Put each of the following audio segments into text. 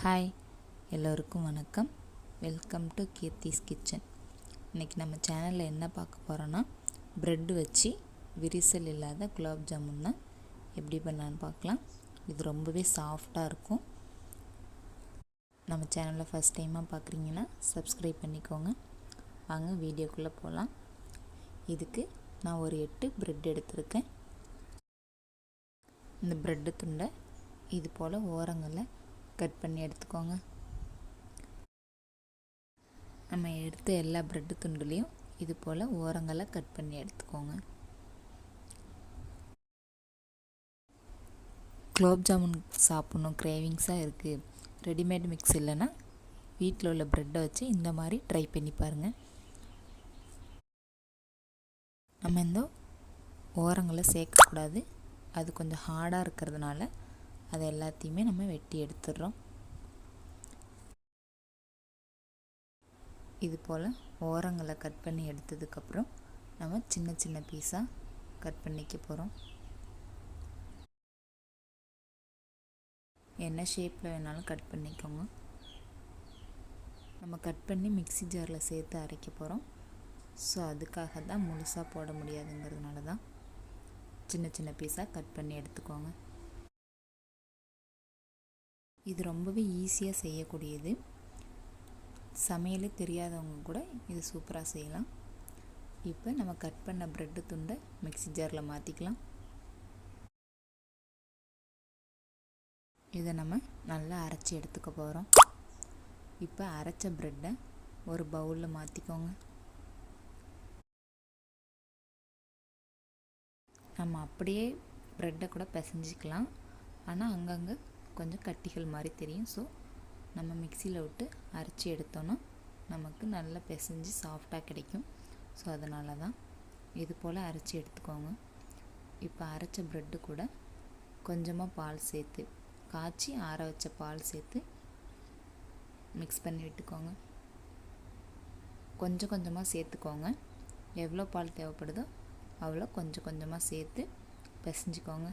Hi, எல்லோருக்கும் வணக்கம். Welcome to Keerthi's kitchen. இன்றைக்கி நம்ம சேனலில் என்ன பார்க்க போகிறோன்னா, ப்ரெட் வச்சு விரிசல் இல்லாத குலாப் ஜாமுன்னா எப்படி பண்ணலான்னு பார்க்கலாம். இது ரொம்பவே சாஃப்டாக இருக்கும். நம்ம சேனலில் ஃபஸ்ட் டைமாக பார்க்குறீங்கன்னா சப்ஸ்கிரைப் பண்ணிக்கோங்க. வாங்க வீடியோக்குள்ளே போகலாம். இதுக்கு நான் ஒரு 8 ப்ரெட் எடுத்திருக்கேன். இந்த ப்ரெட்டு துண்டை இது போல் ஓரங்களில் கட் பண்ணி எடுத்துக்கோங்க. நம்ம எடுத்த எல்லா ப்ரெட்டு துண்டுலேயும் இது போல் ஓரங்களை கட் பண்ணி எடுத்துக்கோங்க. குலோப் ஜாமுன் சாப்பிட்ணும் கிரேவிங்ஸாக இருக்குது, ரெடிமேட் மிக்ஸ் இல்லைன்னா வீட்டில் உள்ள ப்ரெட்டை வச்சு இந்த மாதிரி ட்ரை பண்ணி பாருங்கள். நம்ம இந்த ஓரங்களை சேர்க்கக்கூடாது, அது கொஞ்சம் ஹார்டாக இருக்கிறதுனால அதை எல்லாத்தையுமே நம்ம வெட்டி எடுத்துடுறோம். இது போல் ஓரங்களை கட் பண்ணி எடுத்ததுக்கப்புறம் நம்ம சின்ன சின்ன பீஸாக கட் பண்ணிக்க போகிறோம். என்ன ஷேப்பில் வேணாலும் கட் பண்ணிக்கோங்க. நம்ம கட் பண்ணி மிக்ஸி ஜாரில் சேர்த்து அரைக்க போகிறோம். ஸோ அதுக்காக தான் முழுசாக போட முடியாதுங்கிறதுனால தான் சின்ன சின்ன பீஸாக கட் பண்ணி எடுத்துக்கோங்க. இது ரொம்பவே ஈஸியாக செய்யக்கூடியது. சமையலே தெரியாதவங்க கூட இது சூப்பராக செய்யலாம். இப்போ நம்ம கட் பண்ண ப்ரெட்டு துண்டை மிக்ஸி ஜாரில் மாற்றிக்கலாம். இதை நம்ம நல்லா அரைச்சி எடுத்துக்க போகிறோம். இப்போ அரைச்ச ப்ரெட்டை ஒரு பவுலில் மாற்றிக்கோங்க. நம்ம அப்படியே ப்ரெட்டை கூட பிசைஞ்சிக்கலாம், ஆனால் அங்கங்கே கொஞ்சம் கட்டிகள் மாதிரி தெரியும். ஸோ நம்ம மிக்சியில் விட்டு அரைச்சி எடுத்தோன்னா நமக்கு நல்லா பிசைஞ்சு சாஃப்டாக கிடைக்கும். ஸோ அதனால தான் இது போல் அரைச்சி எடுத்துக்கோங்க. இப்போ அரைச்ச ப்ரெட்டு கூட கொஞ்சமாக பால் சேர்த்து, காய்ச்சி ஆற வச்ச பால் சேர்த்து மிக்ஸ் பண்ணி விட்டுக்கோங்க. கொஞ்சம் கொஞ்சமாக சேர்த்துக்கோங்க. எவ்வளோ பால் தேவைப்படுதோ அவ்வளோ கொஞ்சம் கொஞ்சமாக சேர்த்து பிசைஞ்சிக்கோங்க.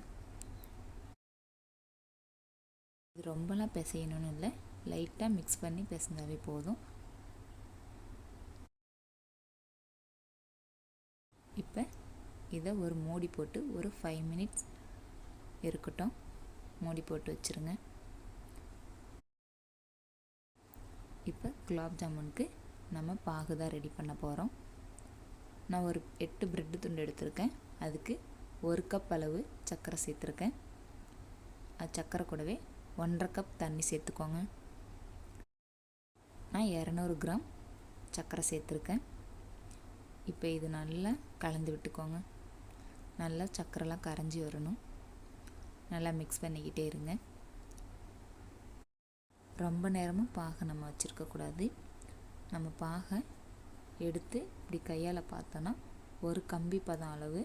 இது ரொம்பலாம் பிசையணும்னு இல்லை, லைட்டாக மிக்ஸ் பண்ணி பிசைஞ்சாவே போதும். இப்போ இதை ஒரு மூடி போட்டு ஒரு 5 மினிட்ஸ் இருக்கட்டும். மூடி போட்டு வச்சுருங்க. இப்போ குலாப் ஜாமுனுக்கு நம்ம பாகு தான் ரெடி பண்ண போகிறோம். நான் ஒரு 8 ப்ரெட்டு துண்டு எடுத்திருக்கேன். அதுக்கு 1 கப் அளவு சர்க்கரை சேர்த்துருக்கேன். அது சர்க்கரை கூடவே 1.5 கப் தண்ணி சேர்த்துக்கோங்க. நான் 200 கிராம் சர்க்கரை சேர்த்துருக்கேன். இப்போ இது நல்லா கலந்து விட்டுக்கோங்க. நல்லா சர்க்கரைலாம் கரைஞ்சி வரணும். நல்லா மிக்ஸ் பண்ணிக்கிட்டே இருங்க. ரொம்ப நேரமும் பாகை நம்ம வச்சுருக்கக்கூடாது. நம்ம பாகை எடுத்து இப்படி கையால் பார்த்தோன்னா ஒரு கம்பி பதம் அளவு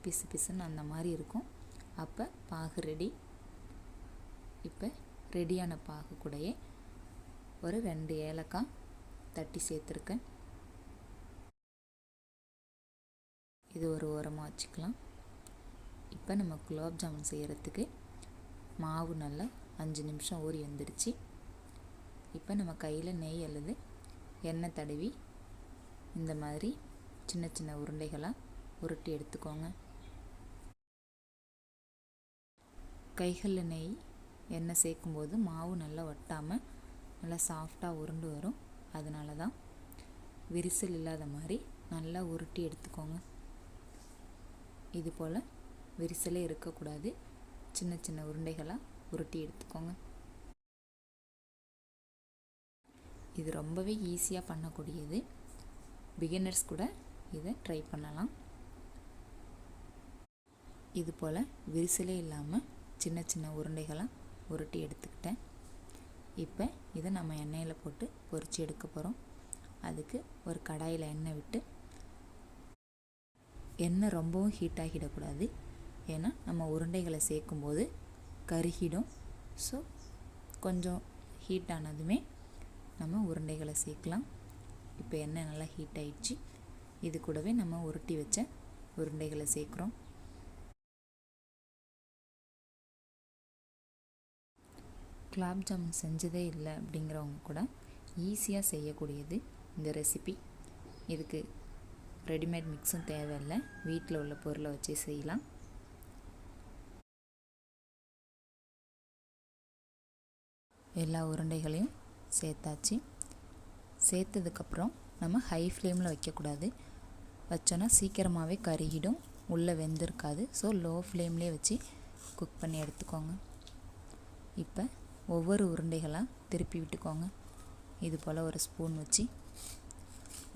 பிசு பிசுன்னு அந்த மாதிரி இருக்கும். அப்போ பாகு ரெடி. இப்போ ரெடியான பாகு கூடயே ஒரு 2 ஏலக்காய் தட்டி சேர்த்துருக்கேன். இது ஒரு ஓரமாக வச்சுக்கலாம். இப்போ நம்ம குலாப் ஜாமுன் செய்கிறதுக்கு மாவு நல்லா 5 நிமிஷம் ஊறி வந்துடுச்சு. இப்போ நம்ம கையில் நெய் அல்லது எண்ணெய் தடவி இந்த மாதிரி சின்ன சின்ன உருண்டைகளாக உருட்டி எடுத்துக்கோங்க. கைகளில் நெய் எண்ணெய் சேர்க்கும்போது மாவு நல்லா ஒட்டாமல் நல்லா சாஃப்டாக உருண்டு வரும். அதனால தான் விரிசல் இல்லாத மாதிரி நல்லா உருட்டி எடுத்துக்கோங்க. இது போல் விரிசலே இருக்கக்கூடாது. சின்ன சின்ன உருண்டைகளாக உருட்டி எடுத்துக்கோங்க. இது ரொம்பவே ஈஸியாக பண்ணக்கூடியது. பிகினர்ஸ் கூட இதை ட்ரை பண்ணலாம். இது போல் விரிசலே இல்லாமல் சின்ன சின்ன உருண்டைகளாக உருட்டி எடுத்துக்கிட்டேன். இப்போ இதை நம்ம எண்ணெயில் போட்டு பொரித்து எடுக்க போகிறோம். அதுக்கு ஒரு கடாயில் எண்ணெய் விட்டு, எண்ணெய் ரொம்பவும் ஹீட் ஆகிடக்கூடாது, ஏன்னா நம்ம உருண்டைகளை சேர்க்கும்போது கருகிடும். ஸோ கொஞ்சம் ஹீட் ஆனதுமே நம்ம உருண்டைகளை சேர்க்கலாம். இப்போ எண்ணெய் நல்லா ஹீட் ஆகிடுச்சு. இது கூடவே நம்ம உருட்டி வச்ச உருண்டைகளை சேர்க்குறோம். குலாப் ஜாமுன் செஞ்சதே இல்லை அப்படிங்கிறவங்க கூட ஈஸியாக செய்யக்கூடியது இந்த ரெசிபி. இதுக்கு ரெடிமேட் மிக்ஸும் தேவையில்லை, வீட்டில் உள்ள பொருளை வச்சு செய்யலாம். எல்லா உருண்டைகளையும் சேர்த்தாச்சு. சேர்த்ததுக்கப்புறம் நம்ம ஹை ஃப்ளேமில் வைக்கக்கூடாது, வச்சோன்னா சீக்கிரமாகவே கருகிடும், உள்ளே வெந்திருக்காது. ஸோ லோ ஃப்ளேம்லேயே வச்சு குக் பண்ணி எடுத்துக்கோங்க. இப்போ ஒவ்வொரு உருண்டைகளாக திருப்பி விட்டுக்கோங்க. இது போல் ஒரு ஸ்பூன் வச்சு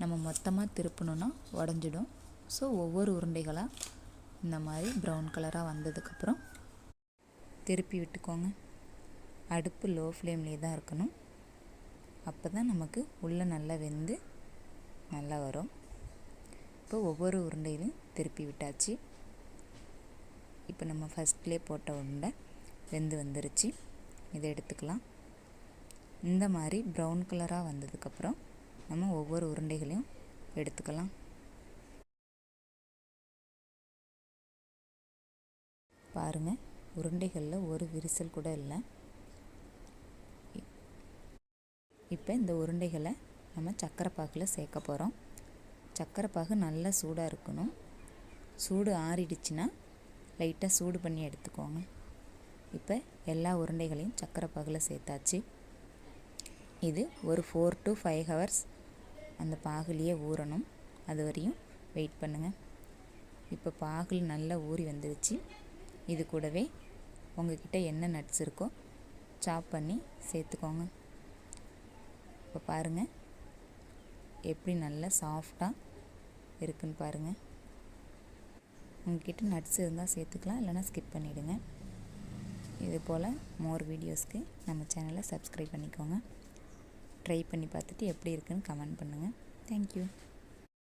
நம்ம மொத்தமாக திருப்பணுன்னா உடஞ்சிடும். ஸோ ஒவ்வொரு உருண்டைகளாக இந்த மாதிரி ப்ரௌன் கலராக வந்ததுக்கப்புறம் திருப்பி விட்டுக்கோங்க. அடுப்பு லோ ஃப்ளேம்லேயே தான் இருக்கணும், அப்போ தான் நமக்கு உள்ளே நல்லா வெந்து நல்லா வரும். இப்போ ஒவ்வொரு உருண்டையிலையும் திருப்பி விட்டாச்சு. இப்போ நம்ம ஃபஸ்ட்லேயே போட்ட உருண்டை வெந்து வந்துருச்சு. இதை எடுத்துக்கலாம். இந்த மாதிரி ப்ரௌன் கலராக வந்ததுக்கப்புறம் நம்ம ஒவ்வொரு உருண்டைகளையும் எடுத்துக்கலாம். பாருங்கள், உருண்டைகளில் ஒரு விரிசல் கூட இல்லை. இப்போ இந்த உருண்டைகளை நம்ம சக்கரை பாகில் சேர்க்க போகிறோம். சக்கரை பாகு நல்லா சூடாக இருக்கணும். சூடு ஆறிடுச்சுன்னா லைட்டாக சூடு பண்ணி எடுத்துக்கோங்க. இப்போ எல்லா உருண்டைகளையும் சக்கரை பாகில் சேர்த்தாச்சு. இது ஒரு 4 to 5 hours அந்த பாகுலேயே ஊறணும். அது வரையும் வெயிட் பண்ணுங்கள். இப்போ பாகில் நல்லா ஊறி வந்துடுச்சு. இது கூடவே உங்கள்கிட்ட என்ன நட்ஸ் இருக்கோ சாப் பண்ணி சேர்த்துக்கோங்க. இப்போ பாருங்கள் எப்படி நல்லா சாஃப்டாக இருக்குன்னு பாருங்கள். உங்கள்கிட்ட நட்ஸ் இருந்தால் சேர்த்துக்கலாம், இல்லைனா ஸ்கிப் பண்ணிவிடுங்க. இது போல் மோர் வீடியோஸ்க்கு நம்ம சேனலை சப்ஸ்கிரைப் பண்ணிக்கோங்க. ட்ரை பண்ணி பார்த்துட்டு எப்படி இருக்குன்னு கமெண்ட் பண்ணுங்கள். தேங்க்யூ.